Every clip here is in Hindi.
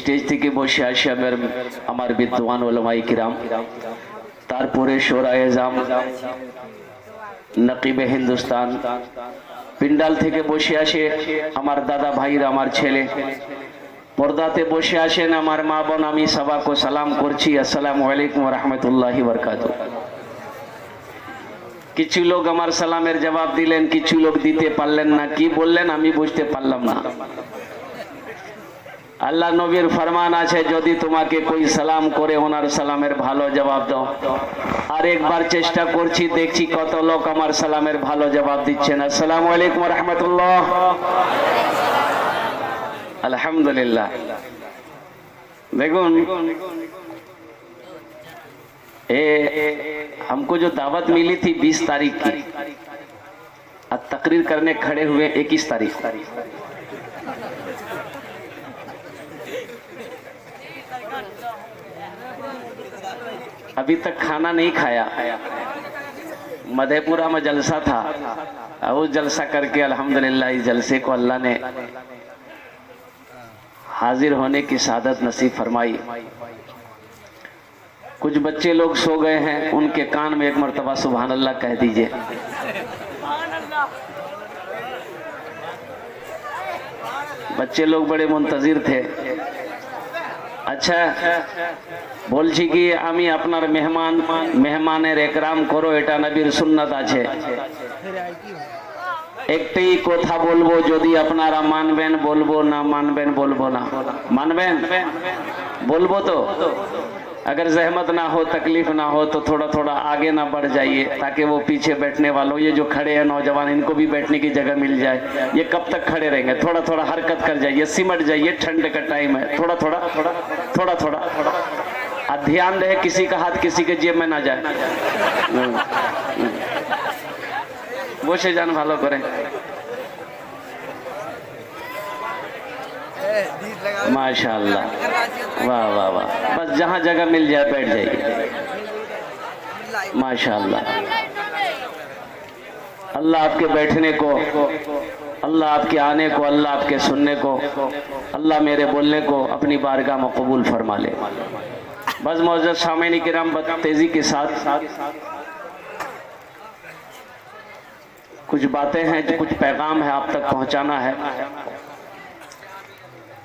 স্টেজ থেকে বসে আসি আমার বিদ্বান উলামায়ে কিরাম, তারপরে শোরায়ে জাম, নকিবে হিন্দুস্তান, পিন্ডাল থেকে বসে আসে আমার দাদা ভাইরা, আমার ছেলে, পর্দাতে বসে আসেন আমার মা বোন, আমি সবাইকে সালাম করছি, আসসালামু আলাইকুম ওয়া রাহমাতুল্লাহি ওয়া বারাকাতুহু। কিছু লোক আমার সালামের জবাব দিলেন, কিছু লোক দিতে পারলেন না। কি বললেন আমি বুঝতে পারলাম না। আল্লাহ নবীর ফরমান আছে, যদি তোমাকে কই সালাম করে ওনার সালামের ভালো জবাব দাও। আর একবার চেষ্টা করছি, দেখছি কত লোক আমার সালামের ভালো জবাব দিচ্ছেন। আসসালামু আলাইকুম ওয়া রাহমাতুল্লাহ। আলহামদুলিল্লাহ। দেখুন, हमको जो दावत मिली थी 20 तारीख की, आज तकरीर करने खड़े हुए 21 तारीख। अभी तक खाना नहीं खाया। मधेपुरा में जलसा था, उस जलसा करके अल्हम्दुलिल्लाह इस जलसे को अल्लाह ने हाजिर होने की सादत नसीब फरमाई। कुछ बच्चे लोग सो गए हैं, उनके कान में एक मर्तबा सुभान अल्लाह कह दीजिए। बच्चे लोग बड़े मुंतजिर थे। আচ্ছা, বলছি কি, আমি আপনার মেহমানের একরাম করো, এটা নবীর সুন্নাত আছে। একটাই কথা বলবো, যদি আপনারা মানবেন বলবো, না মানবেন বলবো না। মানবেন? বলবো তো। अगर जहमत ना हो, तकलीफ ना हो तो थोड़ा थोड़ा आगे ना बढ़ जाइए, ताकि वो पीछे बैठने वालों, ये जो खड़े हैं नौजवान, इनको भी बैठने की जगह मिल जाए। ये कब तक खड़े रहेंगे? थोड़ा थोड़ा हरकत कर जाइए, सिमट जाइए, ठंड का टाइम है। थोड़ा थोड़ा थोड़ा थोड़ा थोड़ा थोड़ा ध्यान रहे, किसी का हाथ किसी के जेब में ना जाए। বসে যান ভালো করে। माशाअल्लाह, वाह वाह वाह। बस जहाँ जगह मिल जाए बैठ जाइए। माशाअल्लाह। अल्लाह आपके बैठने को, अल्लाह आपके आने को, अल्लाह आपके सुनने को, अल्लाह मेरे बोलने को अपनी बारगाह में कबूल फरमा ले। बस मौजूद सामीन किराम, तेजी के साथ कुछ बातें हैं, कुछ पैगाम है, आप तक पहुंचाना है।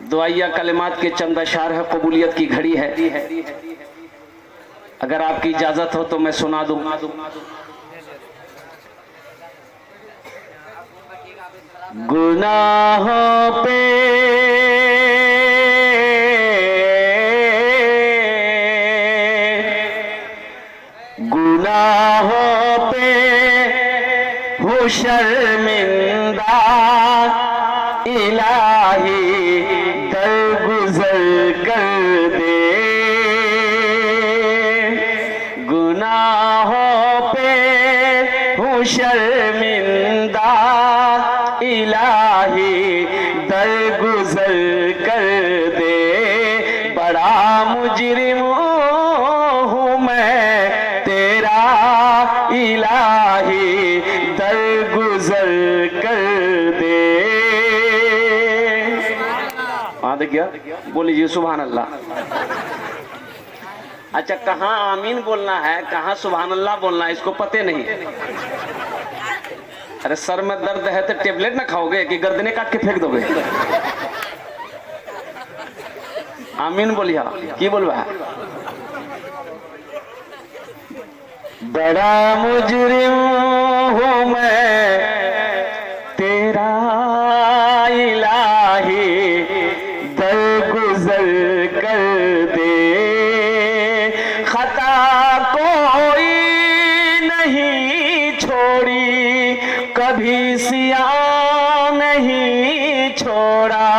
दुआया कलिमात के चंद अशार है, कबूलियत की घड़ी है। अगर आपकी इजाजत हो तो मैं सुना दूं। गुनाहों पे हो शर्मिंदा, इलाही दरगुजर कर दे। गुनाहों पे हूँ शर्मिंदा, इलाही दरगुजर कर दे। बड़ा मुजरिम हूँ मैं तेरा, इलाही दरगुजर कर दे। क्या बोलीजिए सुभान अल्लाह। अच्छा, कहाँ आमीन बोलना है, कहाँ सुभान अल्लाह बोलना है, इसको पते नहीं। अरे सर में दर्द है तो टेबलेट ना खाओगे कि गर्दने काट के फेंक दोगे? आमीन बोलिए। की बोलवा? बड़ा मुजरिम हूँ मैं तेरा, इलाही दरगुजर कर दे। खता कोई नहीं छोड़ी, कभी सिया नहीं छोड़ा।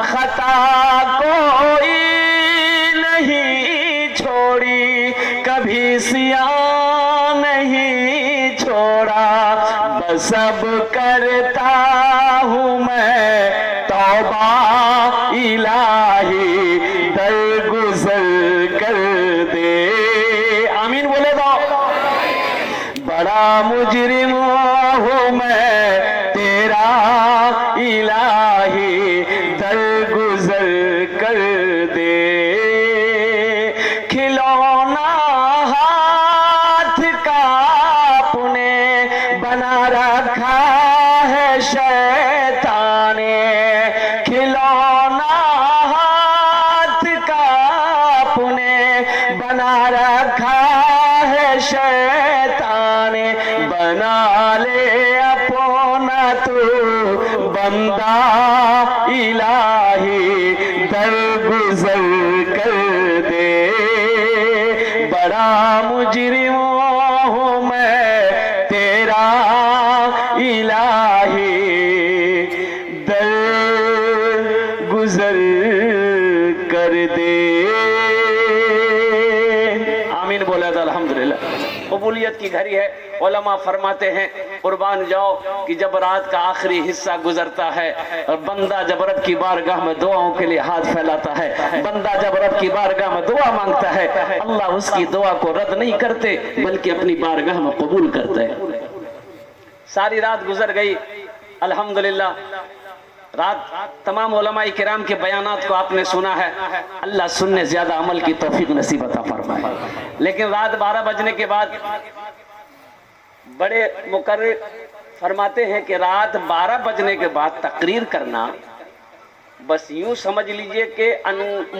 खता कोई नहीं छोड़ी, कभी सिया नहीं बड़ा बसब करता हूँ मैं तौबा इलाही दरगुजर कर दे। आमीन बोले दो। बड़ा मुजरिम हूँ मैं तेरा इलाही दरगुजर कर दे। खिलौना हाथ का अपने बना रखा है शैतान ने। खिलौना हाथ का अपने बना रखा है शैतान ने। बना ले अपना तू बंदा इलाही दरगुजर कर दे। बड़ा मुजरिम हूँ मैं तेरा इलाही दरगुजर कर दे। आमीन बोला था। अल्हम्दुलिल्लाह। कबूलियत की घड़ी है। उलमा फरमाते हैं कुर्बान जाओ कि जब रात का आखिरी हिस्सा गुजरता है और बंदा जब रब की बारगाह में दुआओं के लिए हाथ फैलाता है, बंदा जब रब की बारगाह में दुआ मांगता है, अल्लाह उसकी दुआ को रद्द नहीं करते बल्कि अपनी बारगाह में कबूल करते हैं। सारी रात गुजर गई अल्हम्दुलिल्लाह। रात तमाम उलमाए किराम के बयानात को आपने सुना है। अल्लाह सुनने ज्यादा अमल की तौफीक नसीब अता फरमाए। लेकिन रात 12 बजने के बाद बड़े मुकर्रिर फरमाते हैं कि रात 12 बजने के बाद तकरीर करना बस यूं समझ लीजिए कि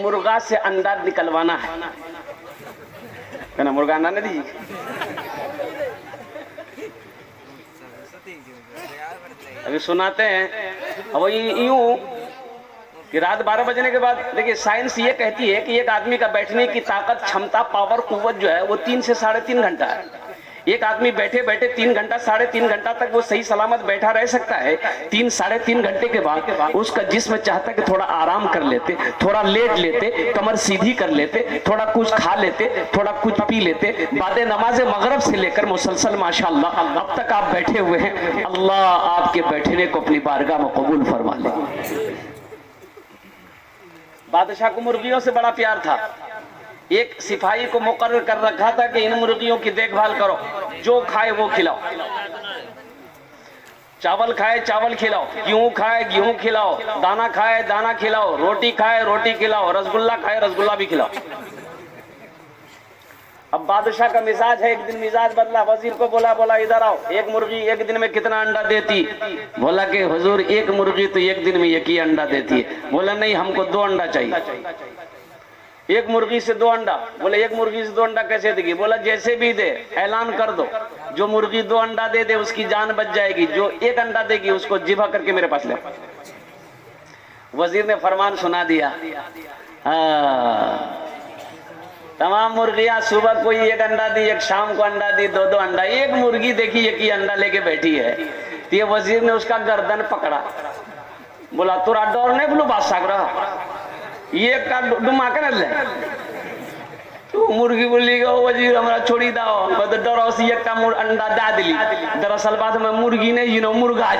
मुर्गा से अंडा निकलवाना है ना। मुर्गा अंडा नहीं अभी सुनाते हैं। अब यूं कि रात 12 बजने के बाद देखिए साइंस ये कहती है कि एक आदमी का बैठने की ताकत, क्षमता, पावर, कुव्वत जो है वो 3 से 3.5 घंटा है। एक आदमी बैठे बैठे 3 घंटा 3.5 घंटा तक वो सही सलामत बैठा रह सकता है। 3 3.5 घंटे के बाद उसका जिस्म चाहता है कि थोड़ा आराम कर लेते, थोड़ा लेट लेते, कमर सीधी कर लेते, थोड़ा कुछ खा लेते, थोड़ा कुछ पी लेते। बाद नमाज मगरब से लेकर मुसलसल माशाअल्लाह अब तक आप बैठे हुए हैं। अल्लाह आपके बैठने को अपनी बारगाह में कबूल फरमा ले। बादशाह को मुर्गियों से बड़ा प्यार था। एक सिपाही को मुकर्रर कर रखा था कि इन मुर्गियों की देखभाल करो, जो खाए वो खिलाओ। चावल खाए चावल खिलाओ, गेहूं खाए गेहूं खिलाओ, दाना खाए दाना खिलाओ, रोटी खाए रोटी खिलाओ, रसगुल्ला खाए रसगुल्ला भी खिलाओ। अब बादशाह का मिजाज है। एक दिन मिजाज बदला, वजीर को बोला इधर आओ, एक मुर्गी एक दिन में कितना अंडा देती? बोला कि हुजूर एक मुर्गी तो एक दिन में एक ही अंडा देती है। बोला नहीं, हमको 2 अंडा चाहिए। एक मुर्गी से 2 अंडा। बोले एक मुर्गी से 2 अंडा कैसे देगी? बोला जैसे भी दे, ऐलान कर दो, जो मुर्गी 2 अंडा दे उसकी जान बच जाएगी, जो 1 अंडा देगी उसको जिबा करके मेरे पास ले। वजीर ने फरमान सुना दिया। तमाम मुर्गियां सुबह कोई 1 अंडा दी, एक शाम को अंडा दी, 2 अंडा। एक मुर्गी देखी एक ही अंडा लेके बैठी है। तो ये वजीर ने उसका गर्दन पकड़ा। बोला तोरा डर नहीं बोलो बादशाह रहा, ये का डुमा कर ले। तो मुर्गी बोली वजीर हमारा छोड़ी दाओ, तो डर से एक अंडा दा दिली। दरअसल बात में मुर्गी नहीं मुर्गा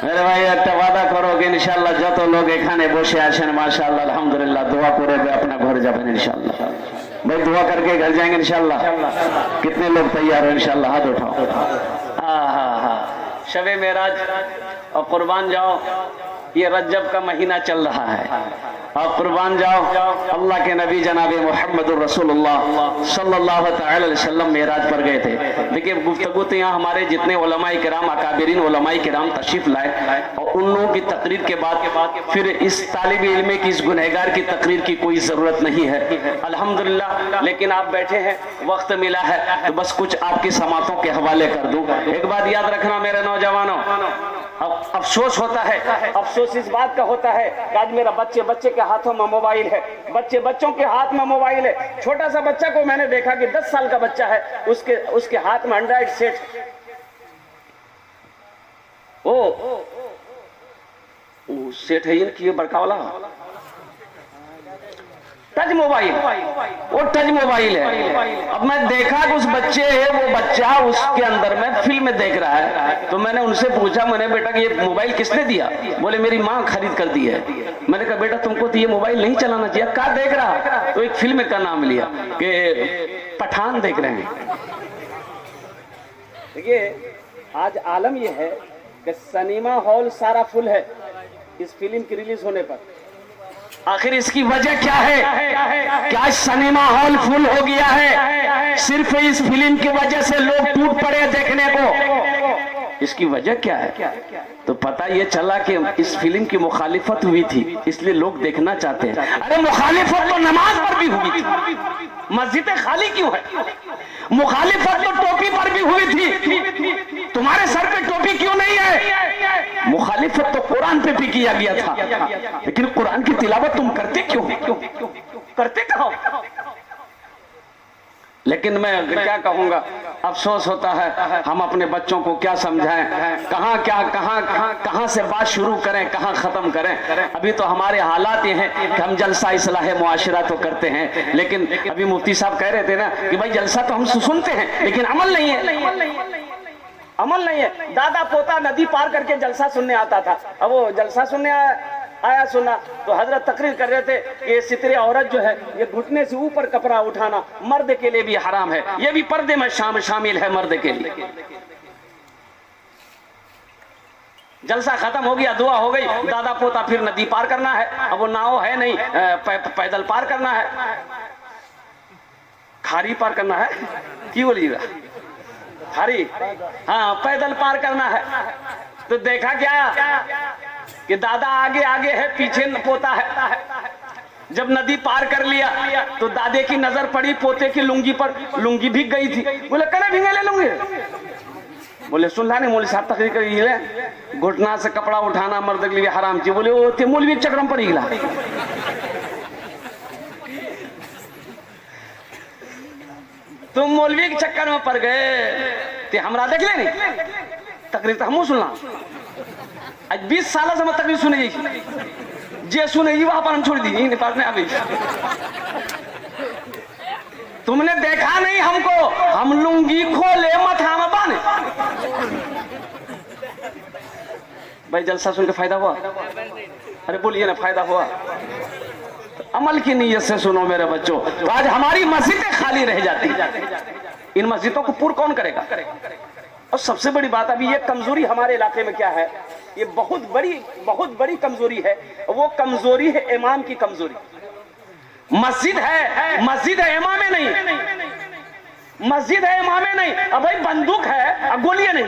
मेरे भाई एक वादा करो कि इंशाल्लाह जो तो लोग एखाने बसे आছেন माशाल्लाह अल्हम्दुलिल्लाह दुआ करे अपना घर जाबेन इंशाल्लाह। भाई दुआ करके घर जाएंगे इंशाल्लाह। कितने लोग तैयार हो इंशाल्लाह? हाथ उठाओ। हाँ। शबे मेराज और कुर्बान जाओ, ये रज्जब का महीना चल रहा है और कुर्बान जाओ अल्लाह के नबी जनाबे मोहम्मदुर रसूलुल्लाह सल्लल्लाहु अलैहि वसल्लम मेराज पर गए थे। देखिए गुफ्तगू तो यहाँ हमारे जितने उलमाए किराम अकाबिरीन उलमाए किराम तशरीफ लाए और उन लोगों की तकरीर के बाद फिर इस तालिब इल्म की, इस गुनहगार की तकरीर की कोई जरूरत नहीं है अल्हम्दुलिल्लाह। लेकिन आप बैठे हैं, वक्त मिला है तो बस कुछ आपकी समातों के हवाले कर दूं। एक बात याद रखना मेरे नौजवानों, अफसोस होता है, अफसोस इस बात का होता है कि आज मेरा बच्चे के हाथों में मोबाइल है, बच्चों के हाथ में मोबाइल है। छोटा सा बच्चा को मैंने देखा कि 10 साल का बच्चा है, उसके हाथ में एंड्रॉइड सेट। ओ सेठ है ये बड़का वाला टच मोबाइल, वो टच मोबाइल है। अब मैं देखा कि उस बच्चे है, वो बच्चा उसके अंदर में फिल्म देख रहा है। तो मैंने उनसे पूछा, मैंने बेटा कि ये मोबाइल किसने दिया? बोले मेरी माँ खरीद कर दी है। मैंने कहा बेटा तुमको तो ये मोबाइल नहीं चलाना चाहिए। क्या देख रहा? तो एक फिल्म का नाम लिया कि पठान देख रहे हैं। देखिए आज आलम यह है कि सिनेमा हॉल सारा फुल है इस फिल्म की रिलीज होने पर। आखिर इसकी वजह क्या है? क्या सिनेमा हॉल फुल हो गया है सिर्फ इस फिल्म की वजह से लोग टूट पड़े देखने को? इसकी वजह क्या है? तो पता ये चला कि इस फिल्म की मुखालिफत हुई थी, इसलिए लोग देखना चाहते हैं। अरे मुखालिफत तो नमाज पर भी हुई थी, मस्जिदें खाली क्यों है? मुखालिफत तो टोपी पर भी हुई थी, तुम्हारे सर पे टोपी क्यों नहीं है? मुखालिफत तो कुरान पे भी किया गया था, लेकिन कुरान की तिलावत तुम करते क्यों? करते कहाँ? लेकिन मैं क्या कहूंगा, अफसोस होता है हम अपने बच्चों को क्या समझाएं, कहां से बात शुरू करें, कहां खत्म करें। अभी तो हमारे हालात ये हैं कि हम जलसा इस्लाह मुआशरा तो करते हैं, लेकिन अभी मुफ्ती साहब कह रहे थे ना कि भाई जलसा तो हम सुनते हैं लेकिन अमल नहीं है। अमल नहीं है। दादा पोता नदी पार करके जलसा सुनने आता था। अब वो जलसा सुनने आया सुना तो हजरत तकरीर कर रहे थे कि सितरे औरत जो है ये घुटने से ऊपर कपड़ा उठाना मर्द के लिए भी हराम है, ये भी पर्दे में शामिल है मर्द के लिए। जलसा खत्म हो गया, दुआ हो गई, दादा पोता फिर नदी पार करना है। अब वो नाव है नहीं, पैदल पार करना है, खारी पार करना है, की बोलिएगा खारी, हाँ पैदल पार करना है। तो देखा क्या कि दादा आगे आगे है, पीछे पोता है। जब नदी पार कर लिया तो दादे की नजर पड़ी पोते की लुंगी पर, लुंगी भीग गई थी। बोले कने भीगे ले लूंगी? बोले सुन नहीं मौलवी साहब तकरीर करी है, घुटना से कपड़ा उठाना मर्द के लिए हराम थी। बोले वो ते मौलवी चक्रम पड़ी गिला। तुम मौलवी के चक्कर में पड़ गए ते हमरा देख ले नहीं तकरीर तो हमू सुनना। आज 20 साल से मैं तकरीर सुने जे सुने वहां पर हम छोड़ दी पास में आ गई। तुमने देखा नहीं हमको, हम लुंगी खोले मथा में बांधे। भाई जलसा सुन के फायदा हुआ? अरे बोलिए ना फायदा हुआ? तो अमल की नीयत से सुनो मेरे बच्चों। तो आज हमारी मस्जिदें खाली रह जाती, इन मस्जिदों को पूर्ण कौन करेगा? और सबसे बड़ी बात अभी ये कमजोरी हमारे इलाके में क्या है, ये बहुत बड़ी कमजोरी है। वो कमजोरी है इमाम की कमजोरी। मस्जिद है इमामे नहीं, मस्जिद है इमामे नहीं। अब भाई बंदूक है अब गोलियां नहीं,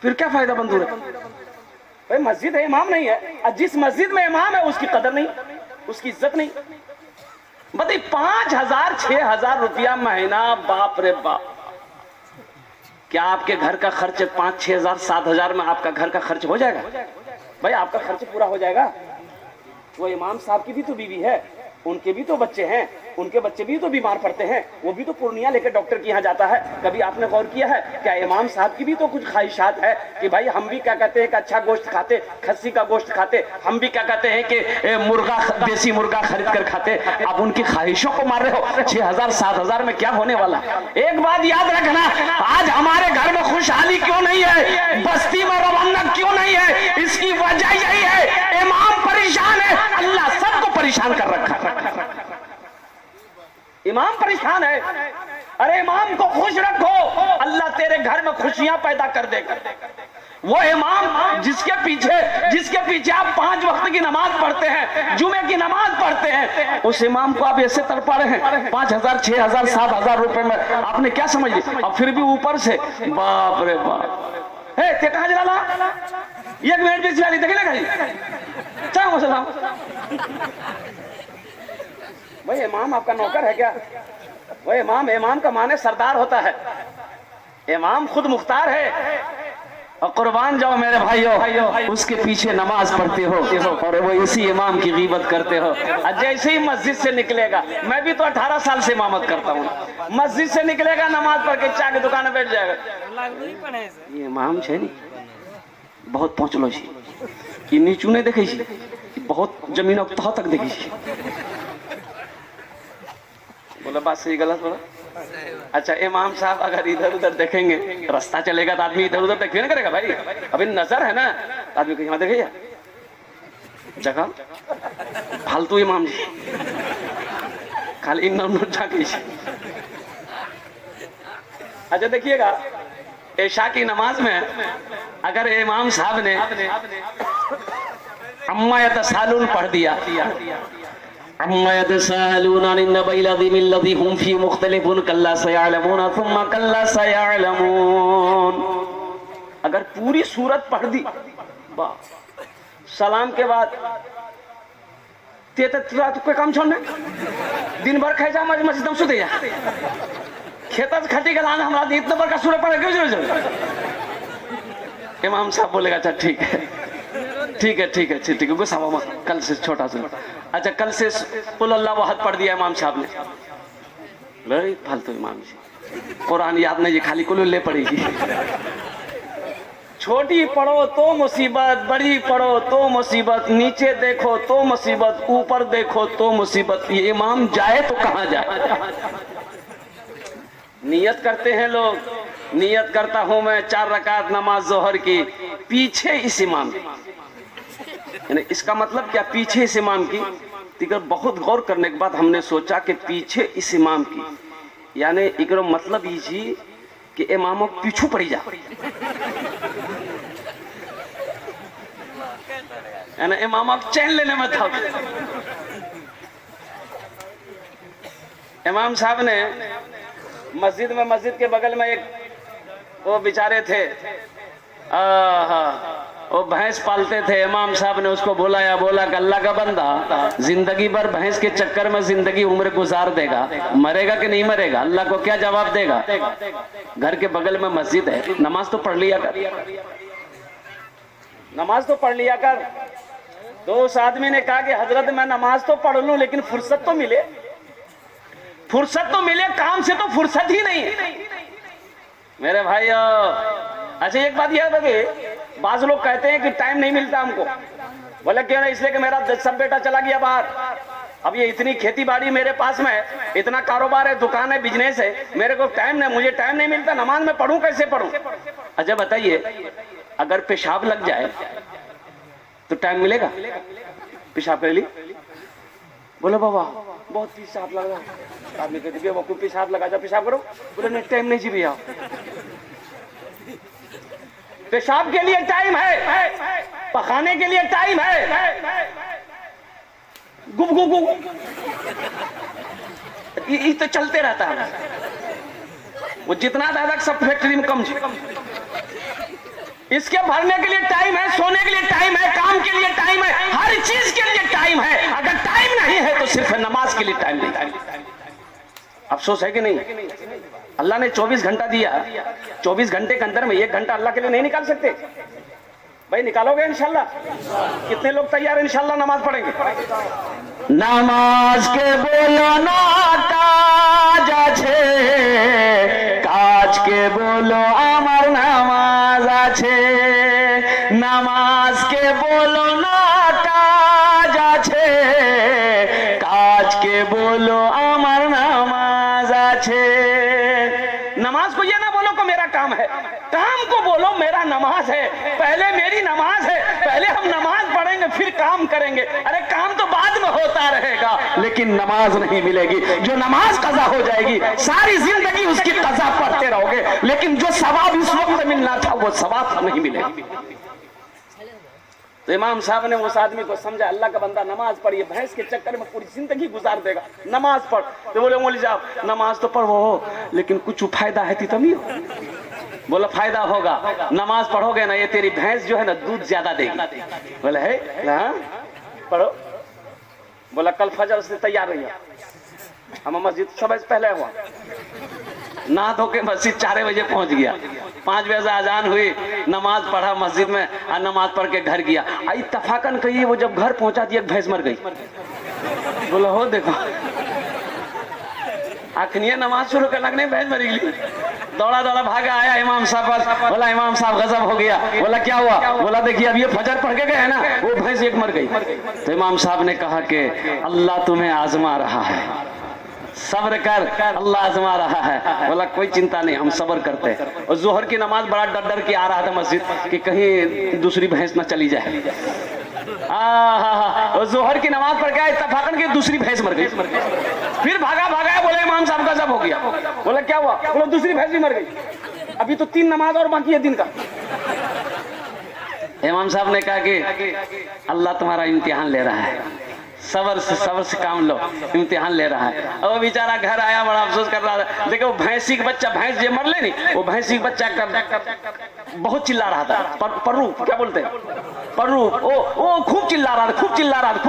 फिर क्या फायदा बंदूक है? भाई मस्जिद है इमाम नहीं है, जिस मस्जिद में इमाम है उसकी कदर नहीं, उसकी इज्जत नहीं। बताइए 5,000-6,000 रुपया महीना, बाप रे बाप। क्या आपके घर का खर्च 5-6,000-7,000 में आपका घर का खर्च हो जाएगा? भाई आपका खर्च पूरा हो जाएगा? वो इमाम साहब की भी तो बीवी है, उनके भी तो बच्चे हैं, उनके बच्चे भी तो बीमार पड़ते हैं, वो भी तो पूर्णिया लेकर डॉक्टर के यहाँ जाता है। कभी आपने गौर किया है क्या इमाम साहब की भी तो कुछ ख्वाहिशात है कि भाई हम भी क्या कहते हैं कि अच्छा गोश्त खाते, खस्सी का गोश्त खाते, हम भी क्या कहते हैं कि मुर्गा, देसी मुर्गा खरीद कर खाते। आप उनकी ख्वाहिशों को मार रहे हो। 6,000-7,000 में क्या होने वाला? एक बात याद रखना, आज हमारे घर में खुशहाली क्यों नहीं है, बस्ती में रौनक क्यों नहीं है? इसकी वजह यही है, इमाम परेशान है। अल्लाह सबको परेशान कर रखा है, इमाम परेशान है। अरे इमाम को खुश रखो, अल्लाह तेरे घर में खुशियां पैदा कर देगा। वो इमाम जिसके पीछे आप 5 वक्त की नमाज पढ़ते हैं, जुमे की नमाज पढ़ते हैं, उस इमाम को आप ऐसे तड़पा रहे हैं 5,000, 6,000, 7,000 रुपए में। आपने क्या समझ लिया? और फिर भी ऊपर से बाप रे बाप, हे ते कहां जला 1 मिनट भी चला देखे ना चाहो सलाम। भाई इमाम आपका नौकर है क्या? वो इमाम का माने सरदार होता है। इमाम खुद मुख्तार है। और कुर्बान जाओ मेरे भाइयों, उसके पीछे नमाज पढ़ते हो और वो इसी इमाम की गीबत करते हो। जैसे ही मस्जिद से निकलेगा, मैं भी तो 18 साल से इमामत करता हूँ, मस्जिद से निकलेगा नमाज पढ़ के चाय की दुकान में बैठ जाएगा। ये इमाम छे नहीं बहुत पहुंचलो छी कि नीचू नहीं देखे छी, बहुत जमीन अब तह तक देगी। बोला बात सही गलत बोला? अच्छा इमाम साहब अगर इधर उधर देखेंगे, रास्ता चलेगा तो आदमी इधर उधर देखिए ना करेगा भाई। अभी नजर है ना तो आदमी कहीं देखेगा जगह फालतू इमाम जी खाली जाके। अच्छा देखिएगा ऐशा की नमाज में अगर इमाम साहब ने अम्मा यतसालून पढ़ दिया, अम्मा यतसालून अनिन नबइल अज़ीम अल्लज़ी हुम फी मुख्तलिफून कल्ला सयअलमून सुम्मा कल्ला सयअलमून, अगर पूरी सूरत पढ़ दी सलाम के बाद ते रात कोई काम छोड़ने दिन भर खाई जा मस्जिद में सुते जा खेता खटी का लाना हमारा इतना बड़का सूरत पढ़े क्यों? इमाम साहब बोलेगा अच्छा ठीक है ठीक है ठीक है ठीक है गुस्सा मत, कल से छोटा सा। अच्छा कल से कुल अल्लाह वहद पढ़ दिया इमाम साहब ने, फालतू इमाम जी कुरान याद नहीं, खाली कुल ले पड़ेगी। छोटी पढ़ो तो मुसीबत, बड़ी पढ़ो तो मुसीबत, नीचे देखो तो मुसीबत, ऊपर देखो तो मुसीबत। ये इमाम जाए तो कहां जाए? नियत करते हैं लोग, नियत करता हूं मैं 4 रकात नमाज जोहर की पीछे इस इमाम की, यानी इसका मतलब क्या पीछे इस इमाम की? तो बहुत गौर करने के बाद हमने सोचा कि पीछे इस इमाम की यानी इकरो मतलब ये जी कि इमामों पीछू पड़ी जा, यानी इमाम आप चैन लेने में था। इमाम साहब ने मस्जिद के बगल में एक वो बेचारे थे वो भैंस पालते थे। इमाम साहब ने उसको बुलाया, बोला कि अल्लाह का बंदा जिंदगी भर भैंस के चक्कर में जिंदगी उम्र गुजार देगा, मरेगा कि नहीं मरेगा? अल्लाह को क्या जवाब देगा? घर के बगल में मस्जिद है, नमाज तो पढ़ लिया कर, नमाज तो पढ़ लिया कर। तो उस आदमी ने कहा कि हजरत मैं नमाज तो पढ़ लूं लेकिन फुर्सत तो मिले, फुर्सत तो मिले, काम से तो फुर्सत ही नहीं मेरे भाई। अच्छा एक बात यह है, बाज लोग कहते हैं कि टाइम नहीं मिलता हमको। बोले क्यों नहीं? इसलिए कि मेरा सब बेटा चला गया बाहर, अब ये इतनी खेती बाड़ी मेरे पास में है, इतना कारोबार है, दुकान है, बिजनेस है, मेरे को टाइम नहीं, मुझे टाइम नहीं मिलता, नमाज में पढ़ूं कैसे पढ़ूं? अच्छा बताइए अगर पेशाब लग जाए तो टाइम मिलेगा? पेशाब कर ली, बोले बाबा बहुत पेशाब लग रहा है, आदमी कहते हैं वो पेशाब लगा जा, पेशाब करो, बोले नहीं टाइम नहीं जी भैया। पेशाब के लिए टाइम है, पखाने के लिए टाइम है, गुब गुब गुब ये तो चलते रहता है। वो जितना दादा सब फैक्ट्री में कम जी, इसके भरने के लिए टाइम है, सोने के लिए टाइम है, काम के लिए टाइम है, हर चीज के लिए टाइम है। अगर टाइम नहीं है तो सिर्फ नमाज के लिए टाइम नहीं। अफसोस है कि नहीं? अल्लाह ने 24 घंटा दिया, 24 घंटे के अंदर में 1 घंटा अल्लाह के लिए नहीं निकाल सकते? भाई निकालोगे इंशाल्लाह? कितने लोग तैयार इंशाल्लाह नमाज पढ़ेंगे? नमाज के बोलो ना काज আছে, काज के बोलो আমার নামাজ আছে, नमाज के बोलो ना काज আছে, काज के बोलो আমার নামাজ আছে। नमाज को ये ना बोलो को मेरा काम है, काम को बोलो मेरा नमाज है। पहले मेरी नमाज है, पहले हम नमाज पढ़ेंगे फिर काम करेंगे। अरे काम तो बाद में होता रहेगा लेकिन नमाज नहीं मिलेगी। जो नमाज कज़ा हो जाएगी सारी जिंदगी उसकी कज़ा पढ़ते रहोगे, लेकिन जो सवाब इस वक्त मिलना था वो सवाब नहीं मिलेगी। तो इमाम साहब ने उस आदमी को समझा, अल्लाह का बंदा नमाज पढ़िए, भैंस के चक्कर में पूरी जिंदगी गुजार देगा, नमाज पढ़। तो बोले मौलवी साहब नमाज तो पढ़ो लेकिन कुछ फायदा है तो नहीं हो? बोला फायदा होगा, नमाज पढ़ोगे ना ये तेरी भैंस जो है ना दूध ज्यादा देगी। बोले है पढ़ो। बोला कल फजर से तैयार रहिए, हम मस्जिद सुबह से पहले हुआ, नहा धो के मस्जिद 4 बजे पहुंच गया, 5 बजे अजान हुई, नमाज पढ़ा मस्जिद में और नमाज पढ़ के घर गया। आई तफाकन कही वो जब घर पहुंचा दिया भैंस मर गई। बोला हो देखो आखनिया नमाज शुरू कर लगने भैंस मर गई। दौड़ा दौड़ा भागा आया इमाम साहब पास, बोला इमाम साहब गजब हो गया। बोला क्या हुआ? बोला देखिए अब ये फजर पढ़ के गए ना, वो भैंस एक मर गई। तो इमाम साहब ने कहा कि अल्लाह तुम्हें आजमा रहा है, सब्र कर, अल्लाह आजमा रहा है। बोला कोई चिंता नहीं, हम सब्र करते हैं। और जोहर की नमाज बड़ा डर डर के आ रहा था मस्जिद कि कहीं दूसरी भैंस ना चली जाए। जोहर की नमाज पढ़ के इत्तफाकन की दूसरी भैंस मर गई। फिर भागा भागा, बोले इमाम साहब का सब हो गया। बोला क्या हुआ? बोला दूसरी भैंस भी मर गई, अभी तो 3 नमाज और बाकी है दिन का। इमाम साहब ने कहा कि अल्लाह तुम्हारा इम्तिहान ले रहा है, सबर से काम लो, इम्तिहान ले रहा है। और वो बेचारा घर आया बड़ा अफसोस कर रहा था। देखो भैंसी का बच्चा, भैंस जो मर ले नहीं, वो भैंसी का बच्चा बहुत चिल्ला रहा था। पर्रू क्या बोलते हैं, पर्रू, ओ खूब चिल्ला रहा था, खूब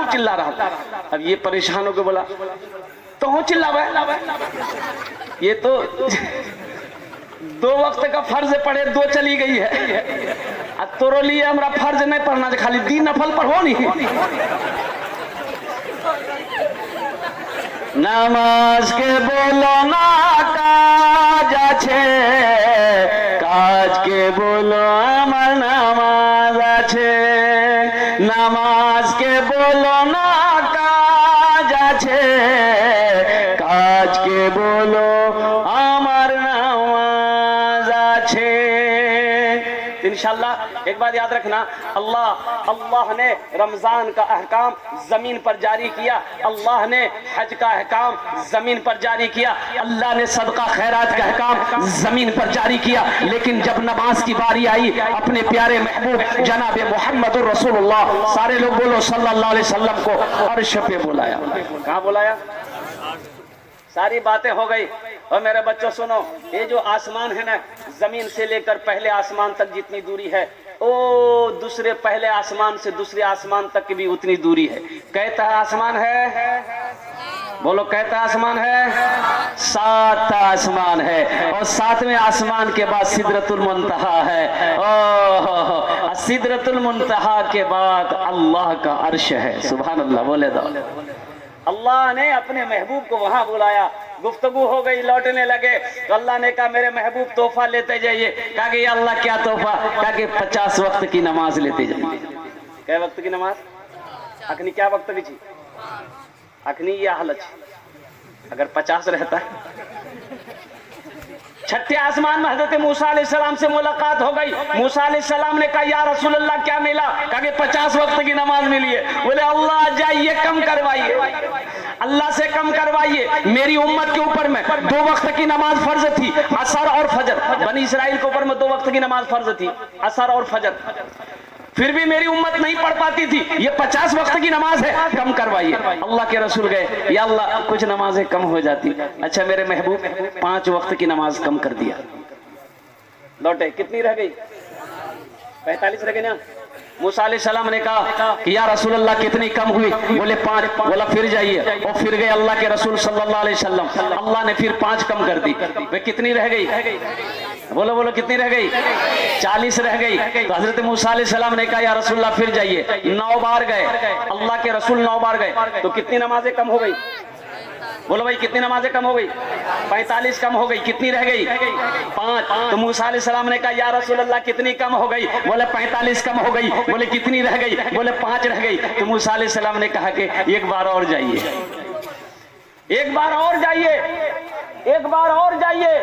चिल्ला रहा था। अब ये परेशान होकर बोला तो हो चिल्ला भाई, ये तो 2 वक्त का फर्ज पढ़े 2 चली गई है, तोरो लिए हमरा फर्ज नहीं पढ़ना, खाली 3 नफल पढ़ो नहीं। नमाज के बोलो ना काज আছে, काज के बोलो আমার নামাজ আছে, नमाज के बोलो ना काज আছে, काज के बोलो আমার নামাজ আছে। इंशाअल्लाह एक बात याद रखना, अल्लाह ने रमजान का अहकाम जमीन पर जारी किया, अल्लाह ने हज का अहकाम जमीन पर जारी किया, अल्लाह ने सदका खैरात का अहकाम जमीन पर जारी किया। लेकिन जब नमाज की बारी आई, अपने प्यारे महबूब जनाब मोहम्मद रसूलुल्लाह, सारे लोग बोलो सल्लल्लाहु अलैहि वसल्लम को अर्श पे बुलाया। कहाँ बुलाया? सारी बातें हो गई। और मेरे बच्चों सुनो, ये जो आसमान है ना, जमीन से लेकर पहले आसमान तक जितनी दूरी है, ओ दूसरे पहले आसमान से दूसरे आसमान तक की भी उतनी दूरी है। कहता आसमान है, बोलो कहता आसमान है, 7 आसमान है। और 7वें आसमान के बाद सिदरतुल मुंतहा है। ओह, सिदरतुल मुंतहा के बाद अल्लाह का अर्श है। सुभान अल्लाह, बोले दो। अल्लाह ने अपने महबूब को वहां बुलाया, गुफ्तगू हो गई, लौटने लगे तो अल्लाह ने कहा मेरे महबूब तोहफा लेते जाइए। कहा कि अल्लाह क्या तोहफा? कहा कि 50 वक्त की नमाज लेते जाइए। क्या वक्त की नमाज? अखनी क्या वक्त की थी? अखनी ये हालत, अगर 50 रहता है। 6ठे आसमान में हजरत मूसा अलैहिस्सलाम से मुलाकात हो गई। मूसा अलैहिस्सलाम ने कहा या रसूल अल्लाह क्या मिला? कहा कि 50 वक्त की नमाज मिली है। बोले अल्लाह जाइए कम करवाइए, अल्लाह से कम करवाइए। मेरी उम्मत के ऊपर में 2 वक्त की नमाज फर्ज थी, असर और फजर। बनी इसराइल के ऊपर में 2 वक्त की नमाज फर्ज थी, असर और फजर। फिर भी मेरी उम्मत नहीं पढ़ पाती थी, ये 50 वक्त की नमाज है, कम करवाइए। अल्लाह के रसूल गए, या अल्लाह कुछ नमाजें कम हो जाती। अच्छा मेरे महबूब 5 वक्त की नमाज कम कर दिया। लौटे, कितनी रह गई? 45 रह गई ना। मूसा अलैहिस्सलाम ने कहा कि या रसूल अल्लाह कितनी कम हुई? बोले 5। बोला फिर जाइए। और फिर गए अल्लाह के रसूल सल्लल्लाहु अलैहि वसल्लम, अल्लाह ने फिर 5 कम कर दी। वे कितनी रह गई? बोलो बोलो कितनी रह गई? 40 रह गई। तो हजरत मूसा अलैहिस्सलाम ने कहा या रसूल अल्लाह फिर जाइए। 9 बार गए, अल्लाह के रसूल 9 बार गए। तो कितनी नमाजें कम हो गई? बोलो भाई कितनी नमाजें कम हो गई? 45 कम हो गई। कितनी रह गई? 5। तो मूसा अलैहिस्सलाम ने कहा या रसूल अल्लाह कितनी कम हो गई? बोले 45 कम हो गई। बोले कितनी रह गई? बोले 5 रह गई। तो मूसा अलैहिस्सलाम ने कहा कि एक बार और जाइए, एक बार और जाइए, एक बार और जाइए,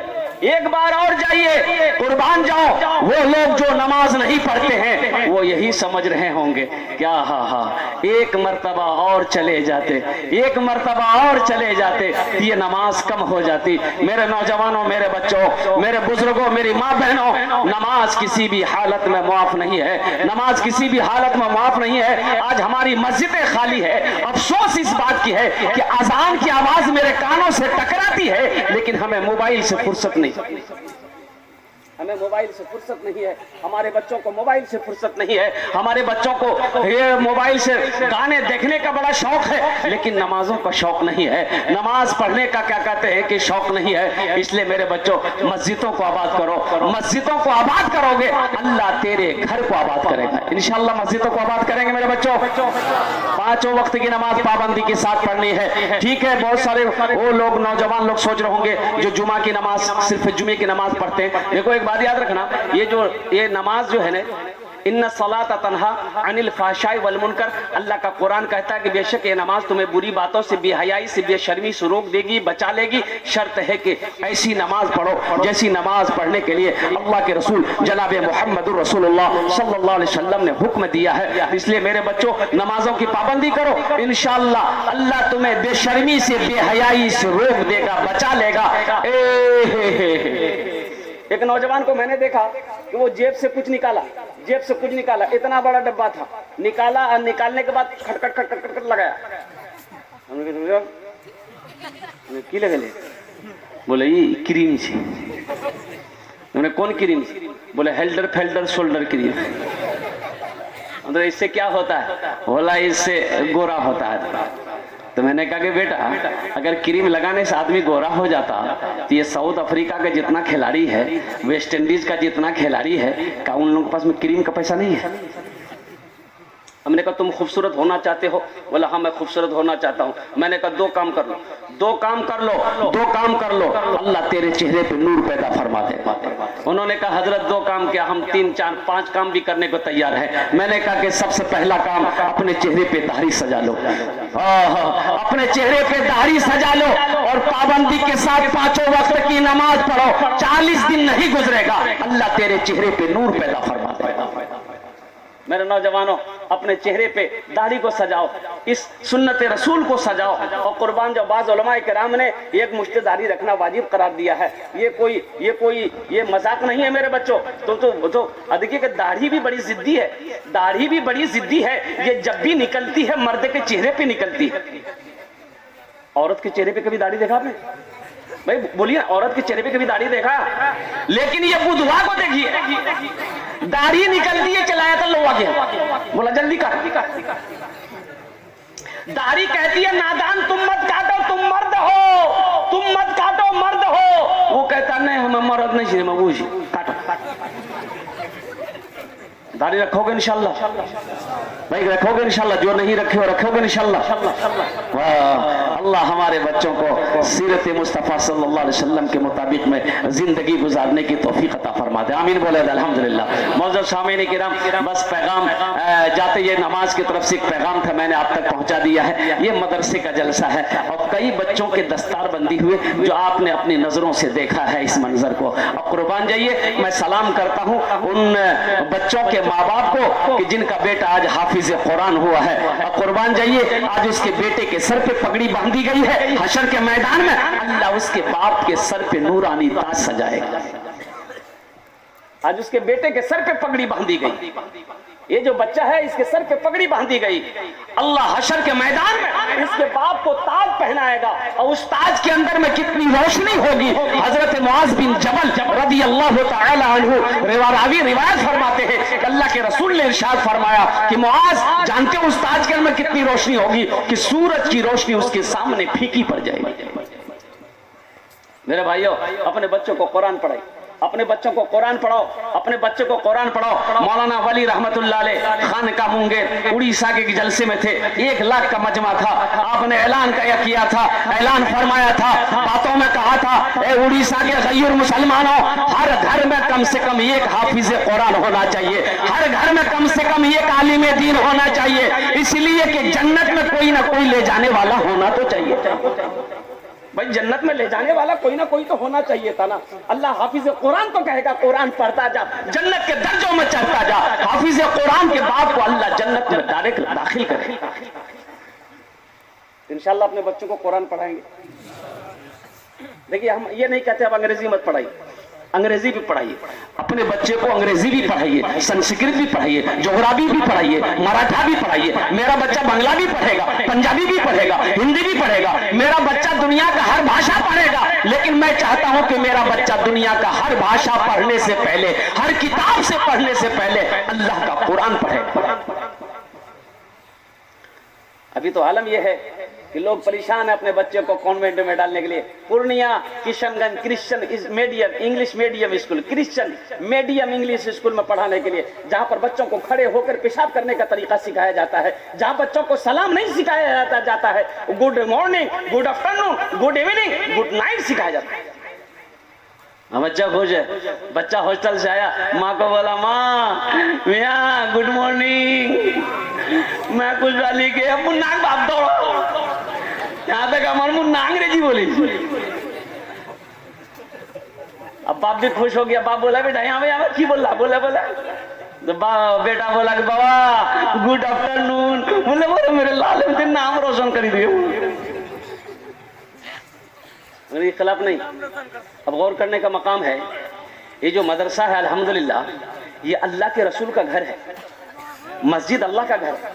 एक बार और जाइए। कुर्बान जाओ, वो लोग जो नमाज नहीं पढ़ते हैं वो यही समझ रहे होंगे क्या हा एक मर्तबा और चले जाते, एक मर्तबा और चले जाते, ये नमाज कम हो जाती। मेरे नौजवानों, मेरे बच्चों, मेरे बुजुर्गों, मेरी माँ बहनों, नमाज किसी भी हालत में माफ नहीं है, नमाज किसी भी हालत में माफ नहीं है। आज हमारी मस्जिदें खाली है। अफसोस इस बात की है कि अजान की आवाज मेरे कानों से टकराती है, लेकिन हमें मोबाइल से फुर्सत नहीं। हमें मोबाइल से फुर्सत नहीं है, हमारे बच्चों को मोबाइल से फुर्सत नहीं है, हमारे बच्चों को ये मोबाइल से गाने देखने का बड़ा शौक है, लेकिन नमाजों का शौक नहीं है, नमाज पढ़ने का क्या कहते हैं कि शौक नहीं है। इसलिए मेरे बच्चों, मस्जिदों को आबाद करो, मस्जिदों को आबाद करोगे अल्लाह तेरे घर को आबाद करेगा। इंशाल्लाह मस्जिदों को आबाद करेंगे मेरे बच्चों। 5 वक्त की नमाज पाबंदी के साथ पढ़नी है, ठीक है। बहुत सारे वो लोग नौजवान लोग सोच रहे होंगे जो जुमा की नमाज, सिर्फ जुमे की नमाज पढ़ते हैं। देखो एक बात याद रखना, ये नमाज जो है ना, इन्ना सलाता तन्हा अनिल फाहशाई वल मुनकर, अल्लाह का कुरान कहता है कि बेशक ये नमाज तुम्हें बुरी बातों से, बेहयाई से, बेशर्मी से रोक देगी, बचा लेगी। शर्त है कि ऐसी नमाज पढ़ो जैसी नमाज पढ़ने के लिए अल्लाह के रसूल जनाब मुहम्मदुर रसूलुल्लाह सल्लल्लाहु अलैहि वसल्लम ने हुक्म दिया है। इसलिए मेरे बच्चों, नमाजों की पाबंदी करो, इंशाअल्लाह अल्लाह तुम्हें बेशर्मी से, बेहयाई से रोक देगा, बचा लेगा। एक नौजवान को मैंने देखा कि वो जेब से कुछ निकाला, इतना बड़ा डब्बा था, निकाला और निकालने के बाद खटखट खटखट खटखट लगाया। की लगे बोले ये क्रीम छे। मैंने कौन क्रीम? बोले हेल्डर फेल्डर शोल्डर क्रीम। मतलब इससे क्या होता है? बोला इससे गोरा होता है। तो मैंने कहा कि बेटा, अगर क्रीम लगाने से आदमी गोरा हो जाता तो ये साउथ अफ्रीका का जितना खिलाड़ी है, वेस्ट इंडीज का जितना खिलाड़ी है, क्या उन लोगों के पास में क्रीम का पैसा नहीं है? हमने कहा तुम खूबसूरत होना चाहते हो? बोला हाँ मैं खूबसूरत होना चाहता हूँ। मैंने कहा दो काम कर लो, अल्लाह तेरे चेहरे पे नूर पैदा फरमा दे। उन्होंने कहा हजरत 2 काम क्या, हम 3 4 5 काम भी करने को तैयार है। मैंने कहा कि सबसे पहला काम, अपने चेहरे पे दाढ़ी सजा लो, अपने चेहरे पे दाढ़ी सजा लो और पाबंदी के साथ 5 वक्त की नमाज पढ़ो। 40 दिन नहीं गुजरेगा, अल्लाह तेरे चेहरे पे नूर पैदा फरमा देगा। मेरे नौजवानों, अपने चेहरे पे दाढ़ी को सजाओ, इस सुन्नत रसूल को सजाओ। और कुर्बान जो बाज़ उलमा किराम ने एक मुश्त दाढ़ी रखना वाजिब करार दिया है, ये मजाक नहीं है मेरे बच्चों। तो देखिए कि दाढ़ी भी बड़ी जिद्दी है, ये जब भी निकलती है मर्द के चेहरे पे निकलती है। औरत के चेहरे पे कभी दाढ़ी देखा आपने? भाई बोलिए, औरत के चेहरे पे कभी दाढ़ी देखा? लेकिन ये बुधवा को देखिए, दाढ़ी निकलती है, चलाया था लोहा गया, बोला जल्दी काट। दाढ़ी कहती है नादान तुम मत काटो, तुम मर्द हो, तुम मत काटो, मर्द हो। वो कहता नहीं हम मर्द नहीं, मबूजी काटो। दाढ़ी रखोगे इंशाल्लाह? भाई रखोगे इंशाल्लाह? जो नहीं रखे हो रखोगे इंशाल्लाह? वाह, अल्लाह हमारे बच्चों को सीरत मुस्तफ़ा सल्लल्लाहु अलैहि वसल्लम के मुताबिक में जिंदगी गुजारने की तौफीक अता फरमा दे। आमीन बोले अल्हम्दुलिल्लाह। मौजूद सामीन किराम, बस पैगाम जाते ये नमाज की तरफ से एक पैगाम था, मैंने आप तक पहुंचा दिया है। ये मदरसे का जलसा है और कई बच्चों के दस्तार बंदी हुए जो आपने अपनी नजरों से देखा है इस मंजर को। अब कुर्बान जाइए, मैं सलाम करता हूँ उन बच्चों के माँ बाप को कि जिनका बेटा आज हाफिज कुरान हुआ है। और कुर्बान जाइए, आज उसके बेटे के सर पे पगड़ी बांधी गई है, हशर के मैदान में अल्लाह उसके बाप के सर पे नूरानी ताज सजाएगा। आज उसके बेटे के सर पे पगड़ी बांधी गई, ये जो बच्चा है इसके सर पे पगड़ी बांधी गई, अल्लाह हशर के मैदान में इसके बाप को ताज पहनाएगा और उस ताज के अंदर में कितनी रोशनी होगी। हजरत मुआज बिन जबल रदी अल्लाह तआला अन्हु रिवायत फरमाते हैं कि अल्लाह के रसूल ने इरशाद फरमाया कि मुआज जानते हो उस ताज के अंदर कितनी रोशनी होगी कि सूरज की रोशनी उसके सामने फीकी पड़ जाएगी। मेरे भाइयों, अपने बच्चों को कुरान पढ़ाई, अपने बच्चों को कुरान पढ़ाओ, अपने बच्चों को कुरान पढ़ाओ। मौलाना वली रहमतुल्लाह अलैह खान का मुंगेर उड़ीसा के जलसे में थे, 1 लाख का मजमा था। आपने ऐलान किया था, ऐलान फरमाया था, बातों में कहा था, ए उड़ीसा के गैर मुसलमानों, हर घर में कम से कम एक हाफिज कुरान होना चाहिए, हर घर में कम से कम एक आलिम दीन होना चाहिए, इसलिए कि जन्नत में कोई ना कोई ले जाने वाला होना तो चाहिए। भाई जन्नत में ले जाने वाला कोई ना कोई तो होना चाहिए था ना। अल्लाह हाफिज कुरान तो कहेगा कुरान पढ़ता जा, जन्नत के दर्जों में चढ़ता जा। हाफिज कुरान के बाप को अल्लाह जन्नत में डायरेक्ट दाखिल करे। इंशाल्लाह अपने बच्चों को कुरान पढ़ाएंगे। देखिए, हम ये नहीं कहते अब अंग्रेजी मत पढ़ाइए, अंग्रेजी भी पढ़ाइए, अपने बच्चे को अंग्रेजी भी पढ़ाइए, संस्कृत भी पढ़ाइए, जोग्राफी भी पढ़ाइए, मराठा भी पढ़ाइए। मेरा बच्चा बांग्ला भी पढ़ेगा, पंजाबी भी पढ़ेगा, हिंदी भी पढ़ेगा, मेरा बच्चा दुनिया का हर भाषा पढ़ेगा। लेकिन मैं चाहता हूं कि मेरा बच्चा दुनिया का हर भाषा पढ़ने से पहले, हर किताब से पढ़ने से पहले अल्लाह का कुरान पढ़े। अभी तो आलम यह है कि लोग परेशान है अपने बच्चे को कॉन्वेंट में डालने के लिए। Purnia Kishanganj Christian medium English medium school, Christian medium English school में पढ़ाने के लिए, जहां पर बच्चों को खड़े होकर पेशाब करने का तरीका सिखाया जाता है, जहां बच्चों को सलाम नहीं सिखाया जाता है, good morning, good afternoon, good evening, good night सिखाया जाता है। बच्चा खुश है। बच्चा हॉस्टल से आया, माँ को बोला, माँ मियाँ गुड मॉर्निंग। मैं कुछ डाली के अब नाक बाप दौड़ो, यहाँ तक हमारे मुन्ना अंग्रेजी बोली। अब बाप भी खुश हो गया। बाप बोला, बेटा यहाँ की बोला, बोला तो बेटा बोला कि बाबा गुड आफ्टरनून। बोले बोले मेरे लाल दिन नाम रोशन कर दिए। खिलाफ नहीं। अब गौर करने का मकाम है, ये जो मदरसा है अल्हम्दुलिल्लाह, ये अल्लाह के रसूल का घर है, मस्जिद अल्लाह का घर है।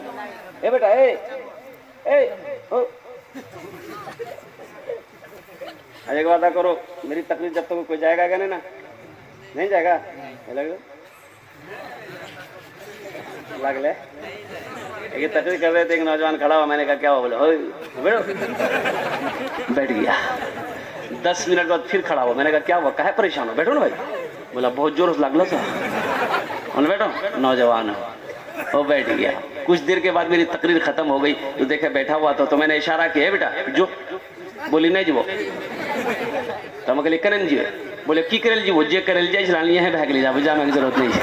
ए बेटा एक वादा करो, मेरी तकलीफ जब तक कोई जाएगा क्या नहीं जाएगा, लग ले। ये तकलीफ कर रहे थे, एक नौजवान खड़ा हुआ, मैंने कहा क्या हुआ, बोले बैठ गया। 10 मिनट बाद फिर खड़ा हुआ, मैंने कहा क्या हुआ, काहे परेशान हो, बैठो ना भाई। बोला बहुत जोर से लगला था। बैठो, नौजवान है, वो बैठ गया। कुछ देर के बाद मेरी तकरीर खत्म हो गई, तो देखा बैठा हुआ था, तो मैंने इशारा किया, बेटा जो, बोली नहीं जी वो, तो मैं कहली करें जी, बोले की करेल जी, वो जे करेल जाए चलानी है भाग ले जा, जाने की जरूरत नहीं है।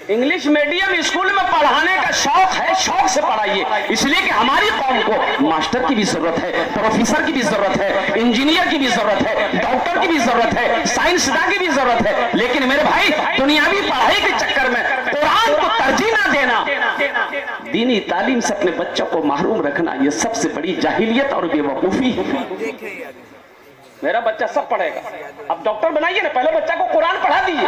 इंग्लिश मीडियम स्कूल में पढ़ाने का शौक है, शौक से पढ़ाइए, इसलिए कि हमारी कौम को मास्टर की भी जरूरत है, प्रोफेसर की भी जरूरत है, इंजीनियर की भी जरूरत है, डॉक्टर की भी जरूरत है, साइंसदान की भी जरूरत है। लेकिन मेरे भाई, दुनियावी पढ़ाई के चक्कर में कुरान को तरजीह ना देना, दीनी तालीम से अपने बच्चों को महरूम रखना, यह सबसे बड़ी जाहिलियत और बेवकूफी है। मेरा बच्चा सब पढ़ेगा, अब डॉक्टर बनाइए ना, पहले बच्चा को कुरान पढ़ा दिए,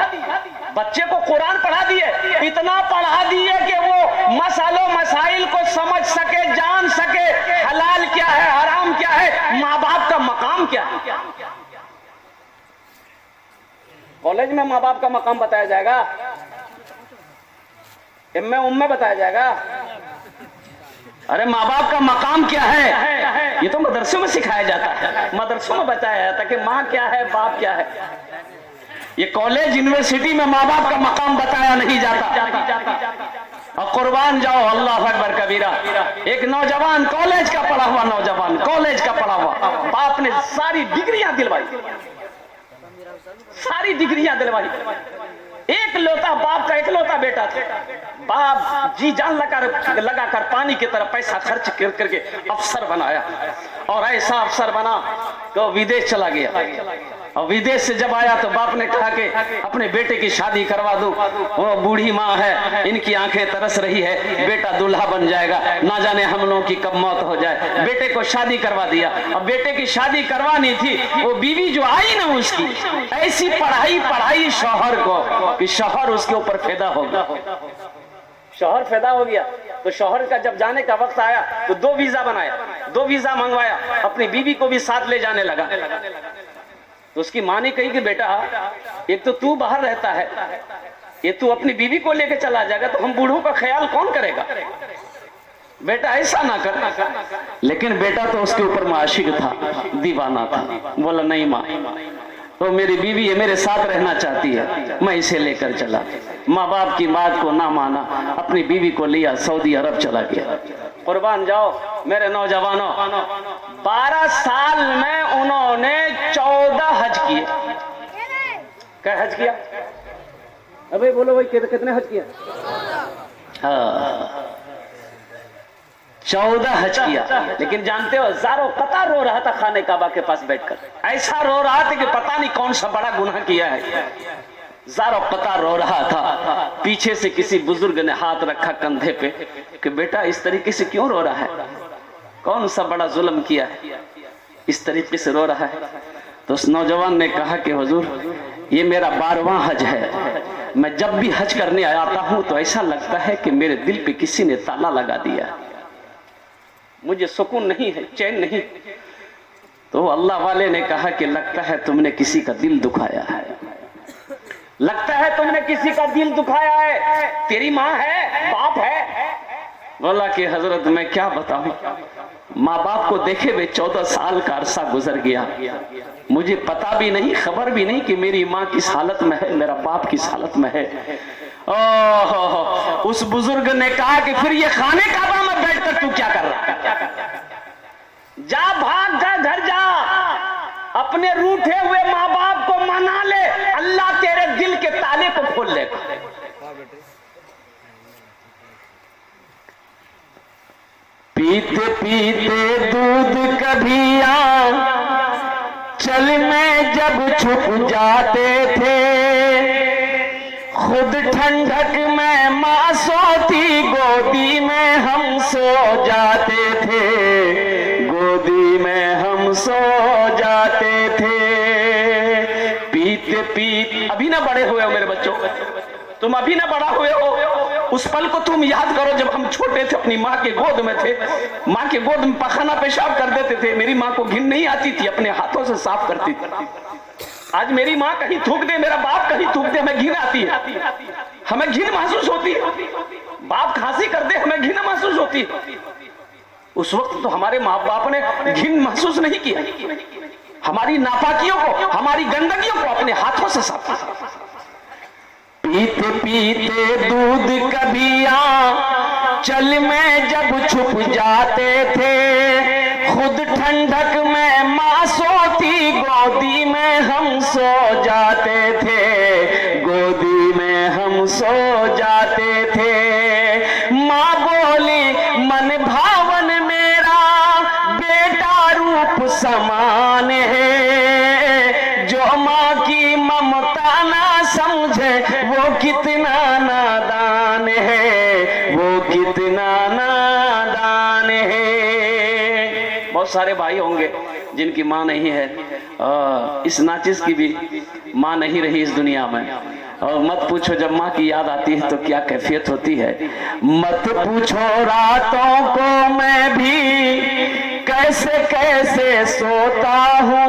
बच्चे को कुरान पढ़ा दिए, इतना पढ़ा दिए कि वो मसालों मसाइल को समझ सके, जान सके, हलाल क्या है, हराम क्या है, माँ बाप का मकाम क्या है। कॉलेज में माँ बाप का मकाम बताया जाएगा, एम में बताया जाएगा। अरे माँ बाप का मकाम क्या है, ये तो मदरसों में सिखाया जाता है, मदरसों में बताया जाता है कि माँ क्या है, बाप क्या है। ये कॉलेज यूनिवर्सिटी में माँ बाप का मकाम बताया नहीं जाता। और कुर्बान जाओ, अल्लाह अकबर कबीरा। एक नौजवान कॉलेज का पढ़ा हुआ नौजवान, कॉलेज का पढ़ा हुआ, बाप ने सारी डिग्रियां दिलवाई, सारी डिग्रियां दिलवाई। एक लौता बाप का इकलौता बेटा था, बाप जी जान लगाकर पानी की तरह पैसा खर्च करके अफसर बनाया, और ऐसा अफसर बना तो विदेश चला गया। और विदेश से जब आया तो बाप ने कहा कि अपने बेटे की शादी करवा दूं, वो बूढ़ी माँ है, इनकी आंखें तरस रही है, बेटा दूल्हा बन जाएगा, ना जाने हम लोगों की कब मौत हो जाए। बेटे को शादी करवा दिया। अब बेटे की शादी करवानी थी, वो बीवी जो आई ना, उसकी ऐसी पढ़ाई शौहर को कि शौहर उसके ऊपर पैदा हो गया, शौहर पैदा हो गया। तो शौहर का जब जाने का वक्त आया तो 2 वीजा बनाया, 2 वीजा मंगवाया, अपनी बीवी को भी साथ ले जाने लगा। तो उसकी माँ ने कही कि बेटा, एक तो तू बाहर रहता है, ये तू अपनी बीवी को लेकर चला जाएगा तो हम बूढ़ों का ख्याल कौन करेगा, बेटा ऐसा ना कर। लेकिन बेटा तो उसके ऊपर आशिक था, दीवाना था। बोला नहीं माँ, तो मेरी बीवी है, मेरे साथ रहना चाहती है, मैं इसे लेकर चला। माँ बाप की बात को ना माना, अपनी बीवी को लिया, सऊदी अरब चला गया। कुर्बान जाओ मेरे नौजवानों, 12 साल में उन्होंने 14 हज किए। क्या हज किया? अबे बोलो भाई, कितने हज किया? हाँ, 14 हज किया। लेकिन जानते हो, हजारों कतार रो रहा था खाने काबा के पास बैठकर, ऐसा रो रहा था कि पता नहीं कौन सा बड़ा गुनाह किया है। हजारों कतार रो रहा था। पीछे से किसी बुजुर्ग ने हाथ रखा कंधे पे कि बेटा इस तरीके से क्यों रो रहा है, कौन सा बड़ा जुल्म किया है, इस तरीके से रो रहा है। तो उस नौजवान ने कहा कि हुजूर, ये मेरा 12वां हज है, मैं जब भी हज करने आता हूं तो ऐसा लगता है कि मेरे दिल पे किसी ने ताला लगा दिया। मुझे सुकून नहीं है, चैन नहीं। तो अल्लाह वाले ने कहा कि लगता है तुमने किसी का दिल दुखाया है, लगता है तुमने किसी का दिल दुखाया है। तेरी माँ है, बाप है? बोला कि हजरत मैं क्या बताऊं, माँ बाप को देखे हुए 14 साल का अरसा गुजर गया, मुझे पता भी नहीं, खबर भी नहीं कि मेरी माँ किस हालत में है, मेरा बाप किस हालत में है। ओह, उस बुजुर्ग ने कहा कि फिर ये खाने काबा में बैठकर तू क्या कर रहा है? जा, भाग जा, घर जा, अपने रूठे हुए माँ बाप को मना ले, अल्लाह तेरे दिल के ताले को खोल लेगा। पीते पीते दूध कभी चल में जब छुप जाते थे, खुद ठंडक में माँ सोती, गोदी में हम सो जाते थे, गोदी में हम सो जाते थे। पीते पीते, अभी ना बड़े हुए हो मेरे बच्चों, तुम अभी ना बड़ा हुए हो। उस पल को तुम याद करो जब हम छोटे थे, अपनी माँ के गोद में थे, माँ के गोद में पखाना पेशाब कर देते थे। मेरी माँ को घिन नहीं आती थी, अपने हाथों से साफ करती थी। आज मेरी माँ कहीं थूक दे, मेरा बाप कहीं थूक दे, हमें घिन आती है, हमें घिन महसूस होती है। बाप खांसी कर दे, हमें घिन महसूस होती है। उस वक्त तो हमारे माँ बाप ने घिन महसूस नहीं किया, हमारी नापाकियों को, हमारी गंदगियों को अपने हाथों से साफ किया। पीते पीते दूध कभी चल में जब छुप जाते थे, खुद ठंडक में माँ सोती, गोदी में हम सो जाते थे, गोदी में हम सो जाते थे। माँ बोली मन भावन मेरा बेटा रूप समान है, जो माँ की ममता ना समझे वो कितना नादान है, वो कितना नादान है। बहुत सारे भाई होंगे जिनकी माँ नहीं है, इस नाचिस की भी माँ नहीं रही इस दुनिया में, और मत पूछो जब माँ की याद आती है तो क्या कैफियत होती है। मत पूछो रातों को मैं भी कैसे कैसे सोता हूँ,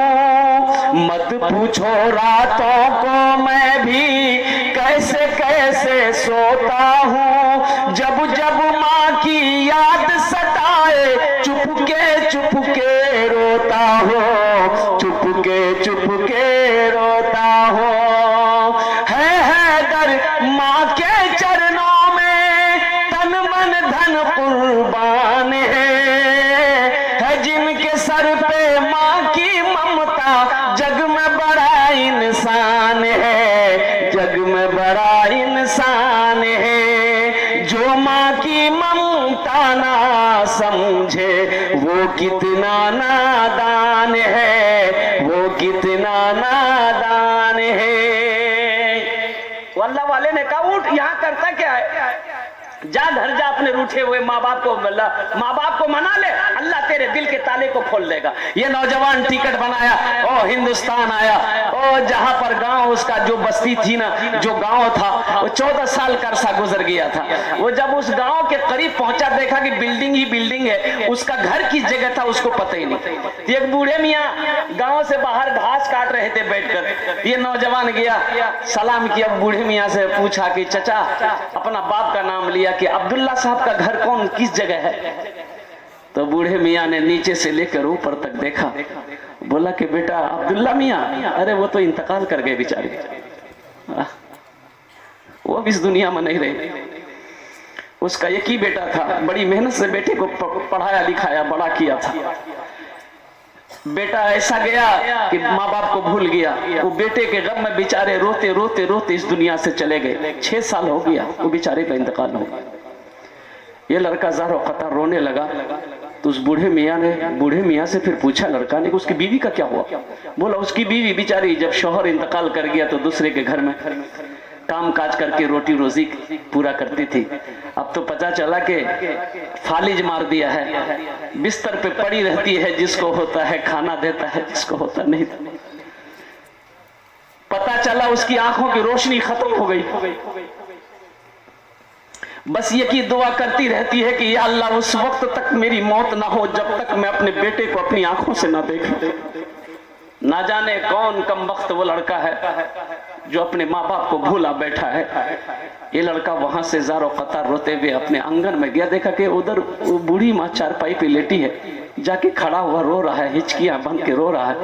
मत पूछो रातों को मैं भी कैसे कैसे सोता हूँ, जब जब माँ की याद सताए चुपके रोता हो, चुपके रोता हो। है दर माँ के चरणों में तन मन धन कुर्बान है जिनके सर पे माँ की ममता, जग में बड़ा इंसान है, जग में बड़ा इंसान है। जो माँ की ममता ना समझे वो कितना नादान है, वो कितना नादान है। अल्लाह वाले ने कहा उठ, यहाँ करता क्या है, जा घर जा, अपने रूठे हुए माँ बाप को मना ले, अल्लाह तेरे दिल के ताले को खोल देगा। ये नौजवान टिकट बनाया, ओ हिंदुस्तान आया, ओ जहां पर गांव उसका जो बस्ती थी ना, जो गांव था, वो 14 साल का अरसा गुजर गया था। वो जब उस गांव के करीब पहुंचा, देखा कि बिल्डिंग ही बिल्डिंग है, उसका घर किस जगह था उसको पता ही नहीं। एक बूढ़े मियाँ गांव से बाहर घास काट रहे थे बैठकर, ये नौजवान गया, सलाम किया, बूढ़े मियाँ से पूछा कि चचा, अपना बाप का नाम लिया कि अब्दुल्ला साहब का घर कौन किस जगह है। तो बूढ़े मियाँ ने नीचे से लेकर ऊपर तक देखा, बोला कि बेटा अब्दुल्ला मियाँ, अरे वो तो इंतकाल कर गए बेचारे, वो अब इस दुनिया में नहीं रहे। उसका एक ही बेटा था, बड़ी मेहनत से बेटे को पढ़ाया लिखाया बड़ा किया था। बेटा ऐसा गया कि माँ बाप को भूल गया, वो बेटे के गम में बेचारे रोते रोते रोते इस दुनिया से चले गए। 6 साल हो गया, वो बेचारे का इंतकाल हो गया। ये लड़का ज़ारो कतार रोने लगा, तो उस बूढ़े मियाँ से फिर पूछा लड़का ने कि उसकी बीवी का क्या हुआ। बोला उसकी बीवी बेचारी जब शौहर इंतकाल कर गया तो दूसरे के घर में काम काज करके रोटी रोजी पूरा करती थी। अब तो पता चला कि फालिज मार दिया है, बिस्तर पे पड़ी रहती है, जिसको होता है खाना देता है, जिसको होता नहीं। पता चला उसकी आंखों की रोशनी खत्म हो गई। बस ये की दुआ करती रहती है कि या अल्लाह उस वक्त तक मेरी मौत ना हो जब तक मैं अपने बेटे को अपनी आंखों से ना देखूं। ना जाने कौन कम वक्त वो लड़का है जो अपने माँ बाप को भूला बैठा है। ये लड़का वहां से ज़ारो कतार रोते हुए अपने आंगन में गया, देखा कि उधर वो बूढ़ी माँ चारपाई पे लेटी है, जाके खड़ा हुआ रो रहा है, हिचकियां बंद के रो रहा है।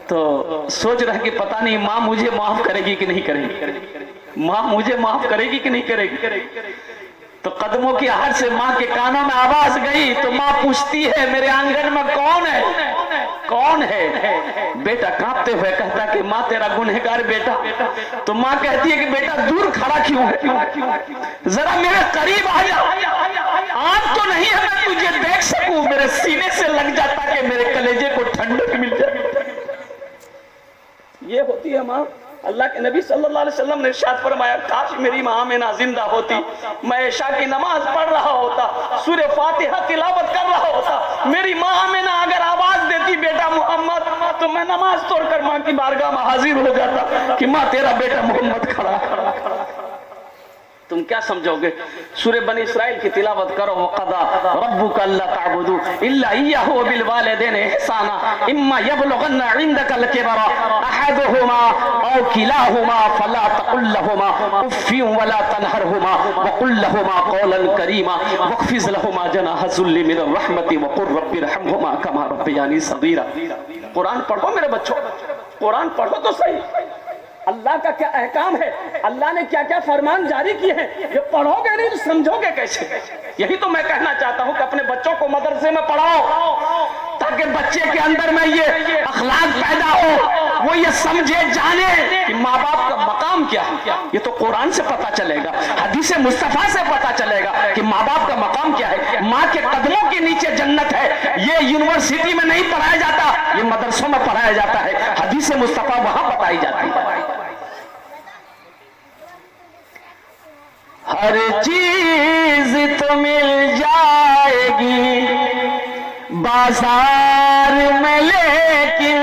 तो सोच रहा है कि पता नहीं माँ मुझे माफ करेगी कि नहीं करेगी, माँ मुझे माफ करेगी कि नहीं करेगी। तो कदमों की आहट से माँ के कानों में आवाज गई तो माँ पूछती है मेरे आंगन में कौन है, कौन है? बेटा कांपते हुए कहता कि माँ तेरा गुनहगार बेटा। तो माँ कहती है कि बेटा दूर खड़ा क्यों है, जरा मेरे करीब आ जा, आंख तो नहीं है मैं तुझे देख सकूं, मेरे सीने से लग जाता कि मेरे कलेजे को ठंडक मिल जाए। ये होती है माँ। अल्लाह के नबी सल्लल्लाहु अलैहि वसल्लम ने इरशाद फरमाया काश मेरी माँ आमिना जिंदा होती, मैं इशा की नमाज पढ़ रहा होता, सूरह फातिहा तिलावत कर रहा होता, मेरी माँ आमिना अगर आवाज देती बेटा मोहम्मद, तो मैं नमाज तोड़कर माँ की बारगाह में हाजिर हो जाता कि माँ तेरा बेटा मोहम्मद खड़ा खड़ा। तुम क्या समझोगे? सूरह बनी इस्राइल की तिलावत करो। वक़दा रब्बुका अल्ला ताबुदू इल्ला इय्याहु व बिल वालिदैनि इहसाना इम्मा यबलुगन्ना इंदकल किबरा अहदुहुमा औ किलाहुमा फला तकुल लहुमा उफ़्फिन वला तनहरहुमा व कुल लहुमा कौलन करीमा वख़्फ़िज़ लहुमा जनाह ज़ुल्लि मिनर रहमति व क़ुल रब्बिरहमहुमा कमा रब्बयानी सग़ीरा। कुरान पढ़ो मेरे बच्चों, कुरान पढ़ो तो सही। अल्लाह का क्या अहकाम है, अल्लाह ने क्या क्या फरमान जारी किए हैं, ये पढ़ोगे नहीं तो समझोगे कैसे? यही तो मैं कहना चाहता हूँ कि अपने बच्चों को मदरसे में पढ़ाओ ताकि बच्चे के अंदर में ये अखलाक पैदा हो, वो ये समझे जाने कि माँ बाप का मकाम क्या है। ये तो कुरान से पता चलेगा, हदीस मुस्तफा से पता चलेगा कि माँ बाप का मकाम क्या है। माँ के कदमों के नीचे जन्नत है। ये यूनिवर्सिटी में नहीं पढ़ाया जाता, ये मदरसों में पढ़ाया जाता है। हदीस मुस्तफा वहां बताई जाती है। हर चीज तो मिल जाएगी बाजार में, लेकिन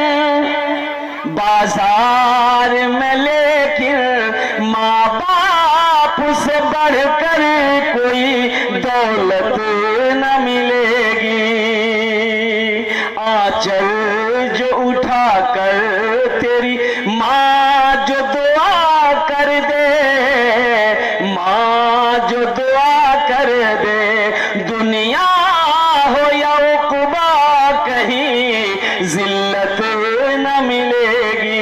बाजार में लेकिन माँ बाप से बढ़कर कोई दौलत न मिलेगी। आंचल जो उठा कर तेरी माँ जो दुआ कर दे, जो दुआ कर दे, दुनिया हो या उक़बा कहीं जिल्लत न मिलेगी।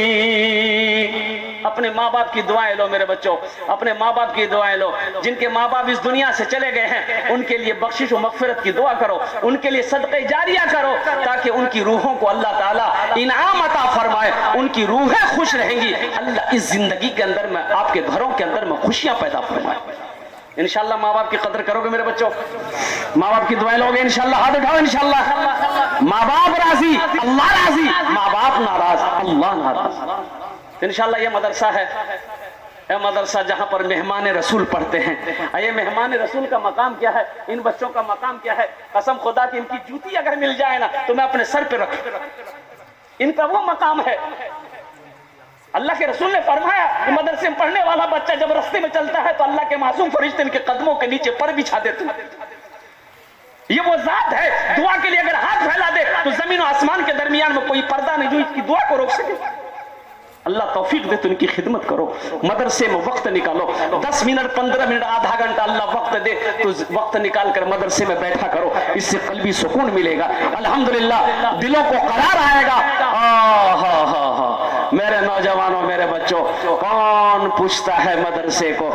अपने माँ बाप की दुआएं लो मेरे बच्चों, अपने माँ बाप की दुआएं लो। जिनके माँ बाप इस दुनिया से चले गए हैं उनके लिए बख्शिश और मग़फ़िरत की दुआ करो, उनके लिए सदक़े जारिया करो ताकि उनकी रूहों को अल्लाह ताला इनाम अता फरमाए, उनकी रूहें खुश रहेंगी। अल्लाह इस जिंदगी के अंदर में आपके घरों के अंदर में खुशियां पैदा फरमाए। इंशाल्लाह माँ बाप की कदर करोगे मेरे बच्चों, माँ बाप की दुआएं लोगे इंशाल्लाह। हाथ उठाओ इंशाल्लाह। माँ बाप राजी अल्लाह राजी, माँ बाप नाराज अल्लाह नाराज। इंशाल्लाह ये मदरसा है, ये मदरसा जहाँ पर मेहमान रसूल पढ़ते हैं। ये मेहमान रसूल का मकाम क्या है, इन बच्चों का मकाम क्या है? कसम खुदा की इनकी जूती अगर मिल जाए ना तो मैं अपने सर पे रखूं। इनका वो मकाम है। अल्लाह के रसूल ने फरमाया कि मदरसे में पढ़ने वाला बच्चा जब रास्ते में चलता है तो अल्लाह के मासूम फरिश्ते इनके कदमों के नीचे पर बिछा देते हैं। ये वो जात है दुआ के लिए अगर हाथ फैला दे तो जमीन और आसमान के दरमियान में कोई पर्दा नहीं जो इसकी दुआ को रोक सके। अल्लाह तौफीक दे तो इनकी खिदमत करो, मदरसे में वक्त निकालो, 10 मिनट 15 मिनट आधा घंटा अल्लाह वक्त दे तो वक्त निकाल कर मदरसे में बैठा करो, इससे कल्बी सुकून मिलेगा। अल्हम्दुलिल्लाह दिलों को करार आएगा। मेरे नौजवानों मेरे बच्चों, कौन पूछता है मदरसे को?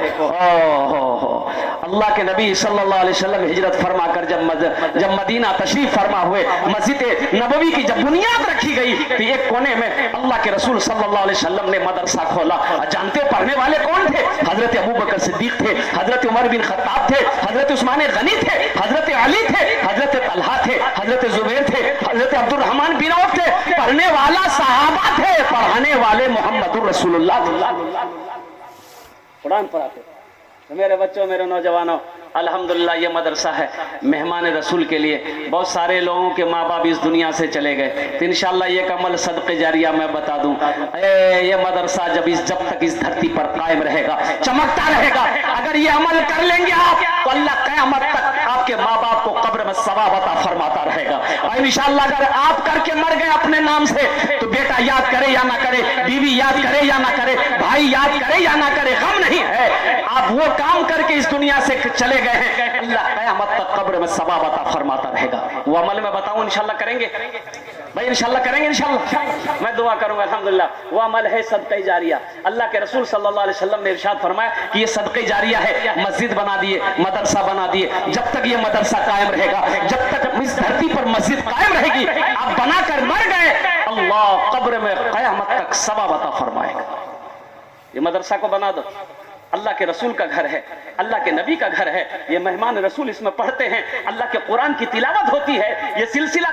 अल्लाह के नबी सल्लल्लाहु अलैहि वसल्लम हिजरत फरमा कर जब मदीना तशरीफ फरमा हुए, मस्जिद नबवी की जब बुनियाद रखी गई तो एक कोने में अल्लाह के रसूल सल्लल्लाहु अलैहि वसल्लम ने मदरसा खोला। जानते पढ़ने वाले कौन थे? हजरत अबू बकर सिद्दीक थे, हजरत उमर बिन खत्ताब थे, हजरत उस्मान गनी थे, हजरत अली थे, हजरत तलहा थे, हजरत जुबैर थे, हजरत अब्दुल रहमान बिन औफ थे। पढ़ने वाला सहाबा थे, पढ़ाने वाले मोहम्मद रसूलुल्लाह कुरान पढ़ाते। तो मेरे बच्चों, मेरे नौजवानों, अल्हम्दुलिल्लाह ये मदरसा है मेहमान रसूल के लिए। बहुत सारे लोगों के माँ बाप इस दुनिया से चले गए, तो इंशाअल्लाह ये अमल सदक़े जारिया मैं बता दूं, ये मदरसा जब तक इस धरती पर कायम रहेगा, चमकता रहेगा। अगर ये अमल कर लेंगे आप, तो अल्लाह क़यामत तक आपके माँ बाप को कब्र में सवाब अता फरमाता रहेगा। और इंशाअल्लाह अगर आप करके मर गए अपने नाम से, तो बेटा याद करे या ना करे, बीवी याद करे या ना करे, भाई याद करे या ना करे, गम नहीं है। आप वो काम करके इस दुनिया से चले गए हैं, अल्लाह क़यामत तक कब्र में सवाब अता फरमाता रहेगा। वो अमल मैं बताऊं, इंशाअल्लाह करेंगे भाई, इंशाअल्लाह करेंगे, इंशाअल्लाह मैं दुआ करूंगा। अल्हम्दुलिल्लाह वो अमल है सदक़े जारिया। अल्लाह के रसूल सल्लल्लाहु अलैहि वसल्लम ने इरशाद फरमाया कि ये सदक़े जारिया है। मस्जिद बना दिए, मदरसा बना दिए, जब तक ये मदरसा कायम रहेगा, जब तक इस धरती पर मस्जिद कायम रहेगी, आप बनाकर मर गए, अल्लाह कब्र में क़यामत तक सवाब अता फरमाएगा। ये मदरसा को बना दो, अल्लाह के रसूल का घर है, अल्लाह के नबी का घर है। ये मेहमान रसूल इसमें पढ़ते हैं, अल्लाह के कुरान की तिलावत होती है। ये सिलसिला